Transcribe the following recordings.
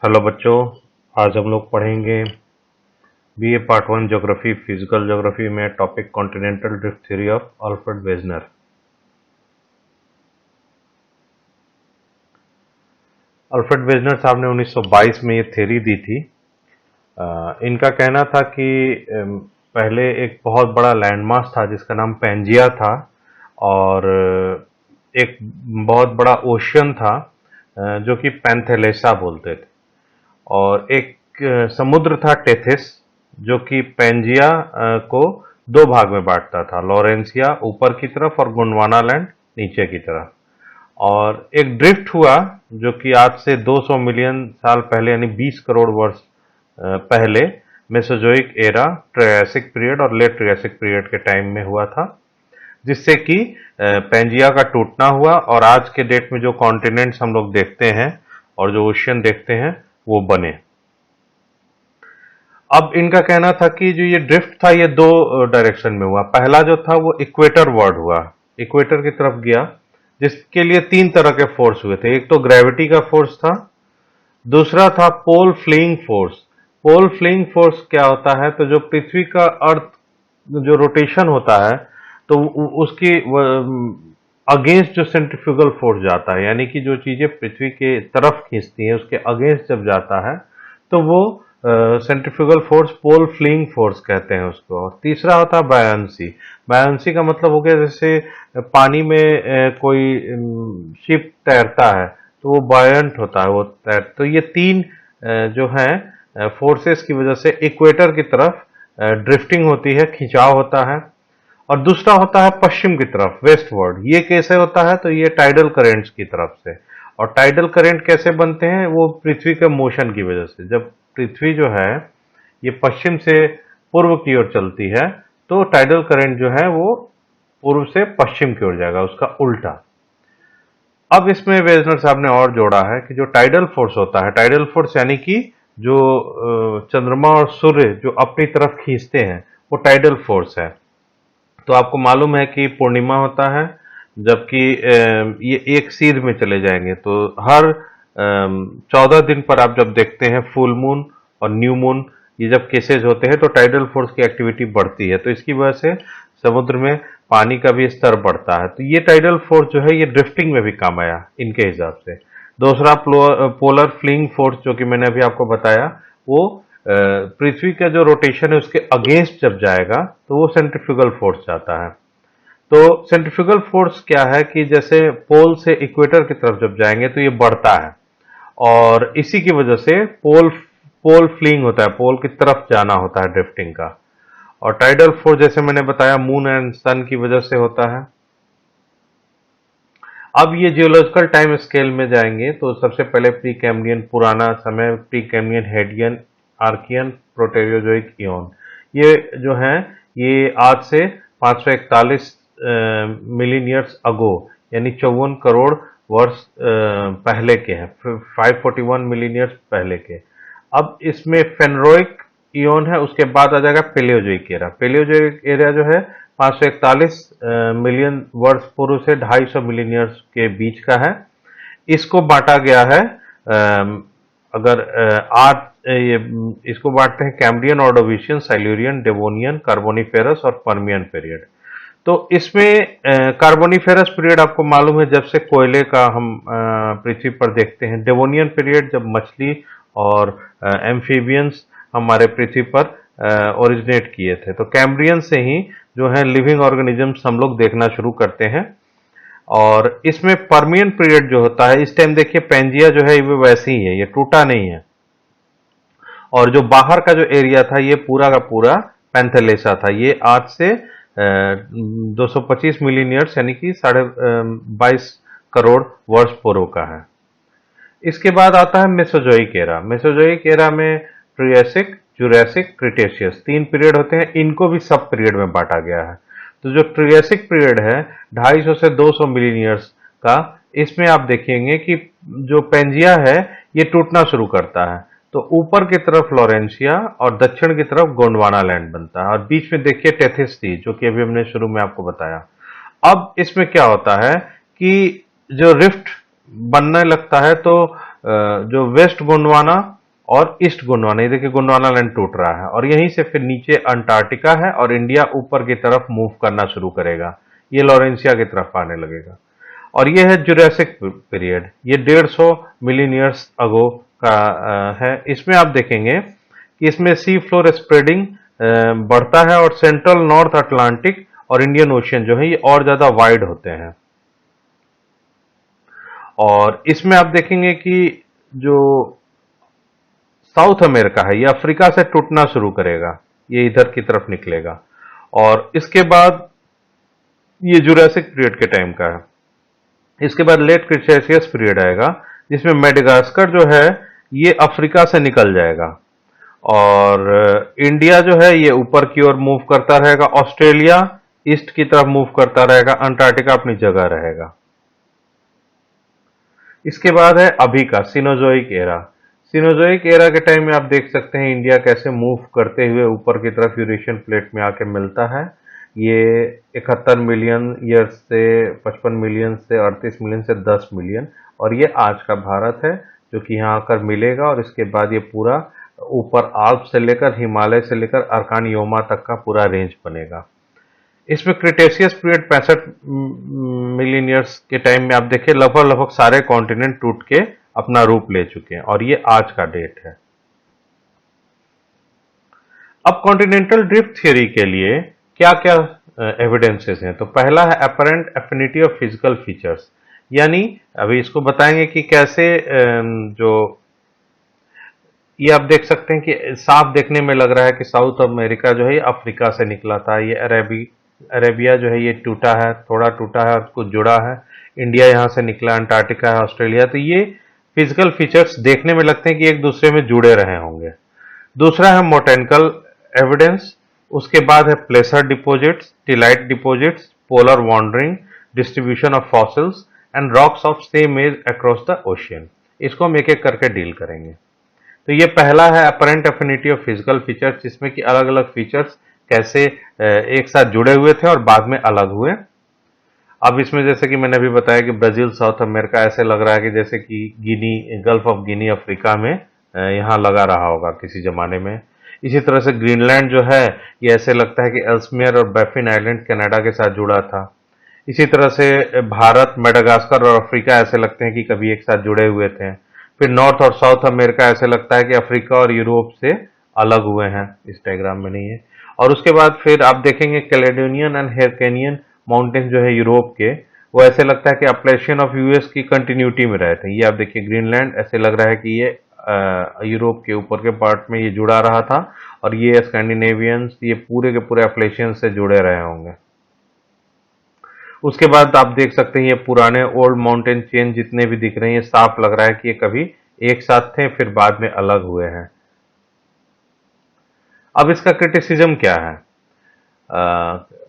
Hello बच्चों। आज हम लोग पढ़ेंगे BA part 1 geography physical geography में topic continental drift theory of Alfred Wegener. Alfred Wegener साहब ने 1922 में ये थ्योरी दी थी। इनका कहना था कि पहले एक बहुत बड़ा लैंडमास था जिसका नाम पेंजिया था, और एक बहुत बड़ा ओशियन था जो कि पैंथेलेसा बोलते थे, और एक समुद्र था टेथिस जो कि पेंजिया को दो भाग में बांटता था, लॉरेंसिया ऊपर की तरफ और गोंडवाना लैंड नीचे की तरफ। और एक ड्रिफ्ट हुआ जो कि आज से 200 मिलियन साल पहले यानी 20 करोड़ वर्ष पहले मेसोजोइक एरा, ट्रायसिक पीरियड और लेट ट्रायसिक पीरियड के टाइम में हुआ था, जिससे कि पेंजिया का टूटना हुआ और आज के डेट में जो कॉन्टिनेंट्स हम लोग देखते हैं और जो ओशियन देखते हैं वो बने। अब इनका कहना था कि जो ये ड्रिफ्ट था ये दो डायरेक्शन में हुआ। पहला जो था वो इक्वेटर वर्ड हुआ, इक्वेटर की तरफ गया, जिसके लिए तीन तरह के फोर्स हुए थे। एक तो ग्रेविटी का फोर्स था, दूसरा था पोल फ्लीइंग फोर्स। पोल फ्लीइंग फोर्स क्या होता है, तो जो पृथ्वी का अर्थ जो रोटेशन होता है तो उसकी अगेंस्ट जो सेंट्रीफ्यूगल फोर्स जाता है, यानी कि जो चीजें पृथ्वी के तरफ खींचती हैं उसके अगेंस्ट जब जाता है तो वो सेंट्रीफ्यूगल फोर्स पोल फ्लीइंग फोर्स कहते हैं उसको। और तीसरा होता है बायंसी। बायंसी का मतलब हो गया जैसे पानी में कोई शिप तैरता है तो वो बायंट होता है, वो तैर। तो ये तीन जो हैं फोर्सेस की वजह से इक्वेटर की तरफ ड्रिफ्टिंग होती है, खिंचाव होता है। और दूसरा होता है पश्चिम की तरफ, वेस्टवर्ड। ये कैसे होता है, तो ये टाइडल करेंट्स की तरफ से। और टाइडल करेंट कैसे बनते हैं, वो पृथ्वी के मोशन की वजह से। जब पृथ्वी जो है ये पश्चिम से पूर्व की ओर चलती है तो टाइडल करंट जो है वो पूर्व से पश्चिम की ओर जाएगा, उसका उल्टा। अब इसमें वेजनर साहब ने और जोड़ा है कि जो टाइडल फोर्स होता है, टाइडल फोर्स यानी कि जो चंद्रमा और सूर्य जो अपनी तरफ खींचते हैं वो टाइडल फोर्स है। तो आपको मालूम है कि पूर्णिमा होता है, जबकि ये एक सीध में चले जाएंगे, तो हर 14 दिन पर आप जब देखते हैं फुल मून और न्यू मून, ये जब केसेस होते हैं तो टाइडल फोर्स की एक्टिविटी बढ़ती है, तो इसकी वजह से समुद्र में पानी का भी स्तर बढ़ता है। तो ये टाइडल फोर्स जो है ये ड्रिफ्टिंग में भी काम आया इनके हिसाब से। दूसरा पोलर फ्लिंग फोर्स जो कि मैंने अभी आपको बताया, वो पृथ्वी का जो रोटेशन है उसके अगेंस्ट जब जाएगा तो वो सेंट्रीफ्यूगल फोर्स जाता है। तो सेंट्रीफ्यूगल फोर्स क्या है कि जैसे पोल से इक्वेटर की तरफ जब जाएंगे तो ये बढ़ता है, और इसी की वजह से पोल पोल फ्लिंग होता है, पोल की तरफ जाना होता है ड्रिफ्टिंग का। और टाइडल फोर्स जैसे मैंने बताया मून एंड सन की वजह से होता है। अब ये जियोलॉजिकल टाइम स्केल में जाएंगे तो सबसे पहले प्री कैम्ब्रियन, पुराना समय, pre Cambrian, Hadean, Archean, Proterozoic eon, ये जो है ये आज से 541 मिलियन ईयर्स अगो यानी 54 करोड़ वर्ष पहले के हैं, 541 मिलियन ईयर्स पहले के। अब इसमें फेनरोइक इयॉन है, उसके बाद आ जाएगा पेलियोजोइक एरा। पेलियोजोइक एरा जो है 541 मिलियन वर्ष पूर्व से 250 मिलियन ईयर्स के बीच का है। इसको बांटा गया है, अगर आठ ये इसको बांटते हैं कैम्ब्रियन, ऑर्डोविशियन, साइल्यूरियन, डेवोनियन, कार्बोनिफेरस और पर्मियन पीरियड। तो इसमें कार्बोनिफेरस पीरियड आपको मालूम है जब से कोयले का हम पृथ्वी पर देखते हैं। डेवोनियन पीरियड जब मछली और एम्फीबियंस हमारे पृथ्वी पर ओरिजिनेट किए थे। तो कैम्ब्रियन से ही जो है लिविंग ऑर्गेनिजम्स हम लोग देखना शुरू करते हैं। और इसमें पर्मियन पीरियड जो होता है, इस टाइम देखिए पेंजिया जो है वो वैसे ही है, ये टूटा नहीं है। और जो बाहर का जो एरिया था ये पूरा का पूरा पैंथेलेसा था। ये आज से 225 मिलियन ईयर्स यानी कि 22.5 करोड़ वर्ष पूर्व का है। इसके बाद आता है मेसोजोइक एरा। मेसोजोइक एरा में ट्रियासिक, जुरासिक, क्रिटेशियस तीन पीरियड होते हैं, इनको भी सब पीरियड में बांटा गया है। तो जो ट्रियासिक पीरियड है 250 से 200 मिलियन ईयर्स का, इसमें आप देखेंगे कि जो पेंजिया है ये टूटना शुरू करता है। तो ऊपर की तरफ लॉरेंशिया और दक्षिण की तरफ गोंडवाना लैंड बनता है, और बीच में देखिए टेथिस थी जो कि अभी हमने शुरू में आपको बताया। अब इसमें क्या होता है कि जो रिफ्ट बनने लगता है तो जो वेस्ट गोंडवाना और ईस्ट गोंडवाना, ये देखिए गोंडवाना लैंड टूट रहा है और यहीं से फिर नीचे अंटार्कटिका है और इंडिया ऊपर की तरफ मूव करना शुरू करेगा, ये लॉरेंसिया की तरफ आने लगेगा। और ये है जुरासिक पीरियड, ये 150 मिलियन ईयर्स अगो का है। इसमें आप देखेंगे कि इसमें सी फ्लोर स्प्रेडिंग बढ़ता है और सेंट्रल नॉर्थ अटलांटिक और इंडियन ओशियन जो है ये और ज्यादा वाइड होते हैं। और इसमें आप देखेंगे कि जो साउथ अमेरिका है ये अफ्रीका से टूटना शुरू करेगा, ये इधर की तरफ निकलेगा। और इसके बाद ये जुरासिक पीरियड के टाइम का है। इसके बाद लेट क्रिटेशियस पीरियड आएगा जिसमें मेडागास्कर जो है ये अफ्रीका से निकल जाएगा और इंडिया जो है ये ऊपर की ओर मूव करता रहेगा, ऑस्ट्रेलिया ईस्ट की तरफ मूव करता रहेगा, अंटार्कटिका अपनी जगह रहेगा। इसके बाद है अभी का सिनोजोइक एरा। सिनोजोइक एरा के टाइम में आप देख सकते हैं इंडिया कैसे मूव करते हुए ऊपर की तरफ यूरेशियन प्लेट में आके मिलता है। ये 71 मिलियन ईयर्स से 55 मिलियन से 38 मिलियन से 10 मिलियन, और ये आज का भारत है जो कि यहाँ आकर मिलेगा। और इसके बाद ये पूरा ऊपर आल्प से लेकर हिमालय से लेकर अर्कान योमा तक का पूरा रेंज बनेगा। इसमें क्रिटेशियस पीरियड 65 मिलियन ईयर्स के टाइम में आप देखिए लगभग लगभग सारे कॉन्टिनेंट टूट के अपना रूप ले चुके हैं और ये आज का डेट है। अब कॉन्टिनेंटल ड्रिफ्ट थ्योरी के लिए क्या क्या एविडेंसेस हैं, तो पहला है apparent affinity of physical features, यानी अभी इसको बताएंगे कि कैसे जो ये आप देख सकते हैं कि साफ देखने में लग रहा है कि साउथ अमेरिका जो है ये अफ्रीका से निकला था, ये अरेबिया जो है ये टूटा है, थोड़ा टूटा है, कुछ जुड़ा है, इंडिया यहाँ से निकला, अंटार्कटिका है, ऑस्ट्रेलिया। तो ये फिजिकल फीचर्स देखने में लगते हैं कि एक दूसरे में जुड़े रहे होंगे। दूसरा है मोटेनिकल एविडेंस, उसके बाद है placer deposits, tillite deposits, polar wandering, distribution of fossils and rocks of same age across the ocean. इसको हम एक एक करके डील करेंगे। तो ये पहला है apparent affinity of physical features, जिसमें कि अलग अलग फीचर्स कैसे एक साथ जुड़े हुए थे और बाद में अलग हुए। अब इसमें जैसे कि मैंने अभी बताया कि ब्राजील साउथ अमेरिका ऐसे लग रहा है कि जैसे कि गिनी, गल्फ ऑफ गिनी अफ्रीका में यहाँ लगा रहा होगा किसी जमाने में। इसी तरह से ग्रीनलैंड जो है ये ऐसे लगता है कि एल्समियर और बैफिन आइलैंड कनाडा के साथ जुड़ा था। इसी तरह से भारत, मेडागास्कर और अफ्रीका ऐसे लगते हैं कि कभी एक साथ जुड़े हुए थे। फिर नॉर्थ और साउथ अमेरिका ऐसे लगता है कि अफ्रीका और यूरोप से अलग हुए हैं, इस डायग्राम में नहीं है। और उसके बाद फिर आप देखेंगे कैलेडोनियन एंड हेरकेनियन माउंटेन जो है यूरोप के, वो ऐसे लगता है कि अपलेशियन ऑफ यूएस की कंटिन्यूटी में रहे थे। ये आप देखिए ग्रीनलैंड ऐसे लग रहा है कि ये यूरोप के ऊपर के पार्ट में ये जुड़ा रहा था और ये स्कैंडिनेवियंस ये पूरे के पूरे अपलेशियन से जुड़े रहे होंगे। उसके बाद आप देख सकते हैं ये पुराने ओल्ड माउंटेन चेन जितने भी दिख रहे हैं, ये साफ लग रहा है कि ये कभी एक साथ थे फिर बाद में अलग हुए हैं। अब इसका क्रिटिसिज्म क्या है?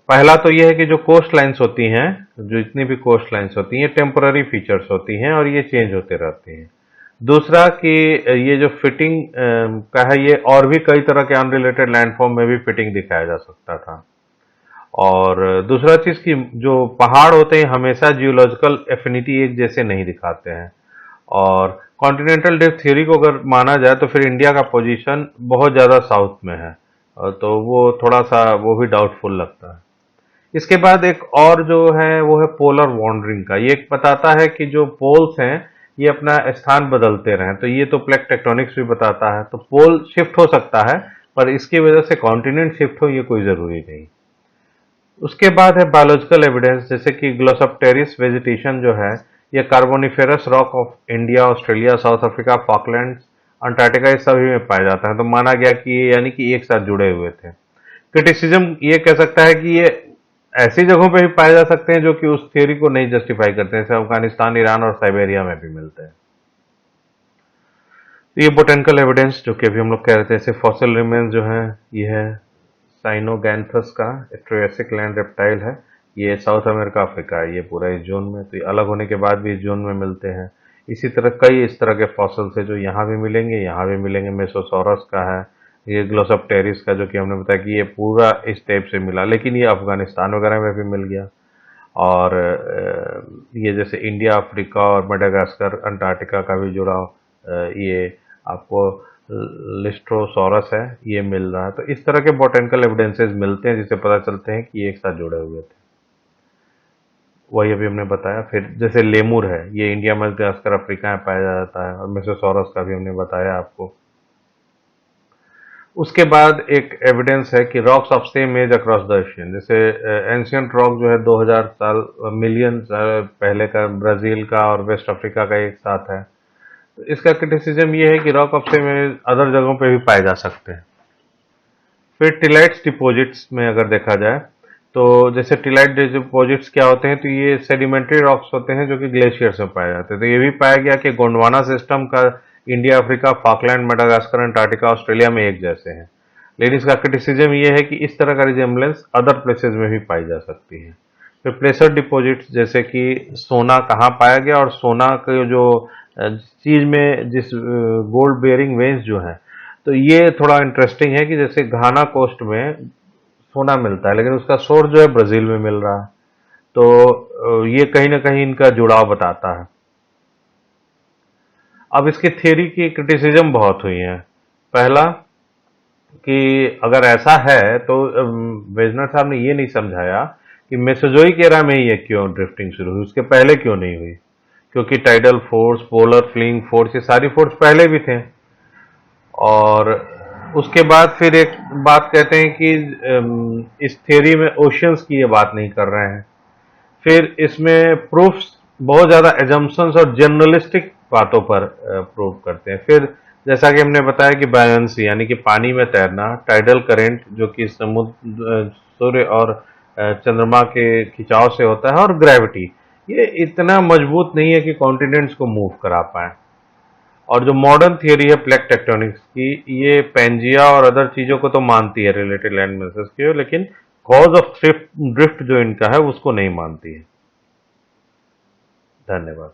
पहला तो ये है कि जो कोस्ट लाइन्स होती हैं, जो इतनी भी कोस्ट लाइन्स होती हैं, ये टेम्पररी फीचर्स होती हैं और ये चेंज होते रहती हैं। दूसरा कि ये जो फिटिंग का है ये और भी कई तरह के अनरिलेटेड लैंडफॉर्म में भी फिटिंग दिखाया जा सकता था। और दूसरा चीज कि जो पहाड़ होते हैं हमेशा जियोलॉजिकल एफिनिटी एक जैसे नहीं दिखाते हैं। और कॉन्टिनेंटल ड्रिफ्ट थ्योरी को अगर माना जाए तो फिर इंडिया का पोजीशन बहुत ज्यादा साउथ में है, तो वो थोड़ा सा वो भी डाउटफुल लगता है। इसके बाद एक और जो है वो है पोलर वॉन्डरिंग का। ये एक बताता है कि जो पोल्स हैं ये अपना स्थान बदलते रहें, तो ये तो प्लेट टेक्टोनिक्स भी बताता है। तो पोल शिफ्ट हो सकता है पर इसकी वजह से कॉन्टिनेंट शिफ्ट हो ये कोई जरूरी नहीं। उसके बाद है बायोलॉजिकल एविडेंस, जैसे कि ग्लोसोप्टेरिस वेजिटेशन जो है ये Carboniferous rock of India, Australia, south Africa, Falklands, Antarctica ये सभी में पाया जाता है। तो माना गया कि ये यानी कि एक साथ जुड़े हुए थे। क्रिटिसिज्म ये कह सकता है कि ये ऐसी जगहों पे भी पाए जा सकते हैं जो कि उस थ्योरी को नहीं जस्टिफाई करते हैं, जैसे अफगानिस्तान, ईरान और साइबेरिया में भी मिलते हैं। तो ये बोटेनिकल एविडेंस जो कि अभी हम लोग कह रहे थे, जैसे फॉसिल रिमेन्स जो है ये है साइनोगैंथस का, ट्रायसिक लैंड रेप्टाइल है, ये साउथ अमेरिका अफ्रीका है, ये पूरा इस जोन में। तो ये अलग होने के बाद भी इस जोन में मिलते हैं। इसी तरह कई इस तरह के फॉसिल्स है जो यहाँ भी मिलेंगे, यहाँ भी मिलेंगे। मेसोसॉरस का है, ये ग्लोसोप्टेरिस का जो कि हमने बताया कि ये पूरा इस टाइप से मिला, लेकिन ये अफगानिस्तान वगैरह में भी मिल गया। और ये जैसे इंडिया, अफ्रीका और मेडागास्कर, अंटार्कटिका का भी जुड़ाव, ये आपको लिस्ट्रोसॉरस है, ये मिल रहा है। तो इस तरह के बॉटेनिकल एविडेंसेस मिलते हैं जिससे पता चलते हैं कि ये एक साथ जुड़े हुए थे। वही अभी हमने बताया। फिर जैसे लेमुर है, ये इंडिया, मेडागास्कर, अफ्रीका में पाया जाता है, और मेसोसॉरस का भी हमने बताया आपको। उसके बाद एक एविडेंस है कि rocks of same age across the ocean, जैसे एंशियंट रॉक जो है 2000 साल, मिलियन साल पहले का ब्राजील का और वेस्ट अफ्रीका का एक साथ है। तो इसका क्रिटिसिज्म ये है कि rock of same age other जगहों पे भी पाए जा सकते हैं। फिर टिलाइट्स डिपॉजिट्स में अगर देखा जाए तो जैसे टिलाइट डिपॉजिट्स क्या होते हैं, तो ये सेडिमेंट्री रॉक्स होते हैं जो कि ग्लेशियर्स में पाए जाते हैं। तो ये भी पाया गया कि गोंडवाना सिस्टम का India, Africa, Falkland, Madagascar, Antarctica, Australia में एक जैसे हैं। लेकिन इसका क्रिटिसिज्म ये है कि इस तरह का रिजेम्बलेंस अदर प्लेसेस में भी पाई जा सकती है। फिर प्लेसर डिपॉजिट्स, जैसे कि सोना कहाँ पाया गया, और सोना के जो चीज में जिस गोल्ड बेयरिंग वेन्स जो हैं, तो ये थोड़ा इंटरेस्टिंग है कि जैसे घाना कोस्ट में सोना मिलता है लेकिन उसका सोर्स जो है ब्राजील में मिल रहा है। तो ये कहीं ना कहीं इनका जुड़ाव बताता है। अब इसकी थ्योरी की क्रिटिसिज्म बहुत हुई है। पहला कि अगर ऐसा है तो वेजनर साहब ने ये नहीं समझाया कि मेसोजोइक एरा में ही ये क्यों ड्रिफ्टिंग शुरू हुई, उसके पहले क्यों नहीं हुई। क्योंकि tidal force, polar fleeing force, ये सारी फोर्स पहले भी थे। और उसके बाद फिर एक बात कहते हैं कि इस थ्योरी में ओशियंस की ये बात नहीं कर रहे हैं। फिर इसमें प्रूफ्स बहुत ज्यादा एजम्पशंस और जनरलिस्टिक बातों पर प्रूव करते हैं। फिर जैसा कि हमने बताया कि बायोंसी यानी कि पानी में तैरना, टाइडल करंट जो कि समुद्र, सूर्य और चंद्रमा के खिंचाव से होता है, और ग्रेविटी, ये इतना मजबूत नहीं है कि कॉन्टिनेंट्स को मूव करा पाए। और जो मॉडर्न थियरी है प्लेट टेक्टोनिक्स की, ये पेंजिया और अदर चीजों को तो मानती है, रिलेटेड लैंड मैसेज की, लेकिन कॉज ऑफ ड्रिफ्ट जो इनका है उसको नहीं मानती है। धन्यवाद।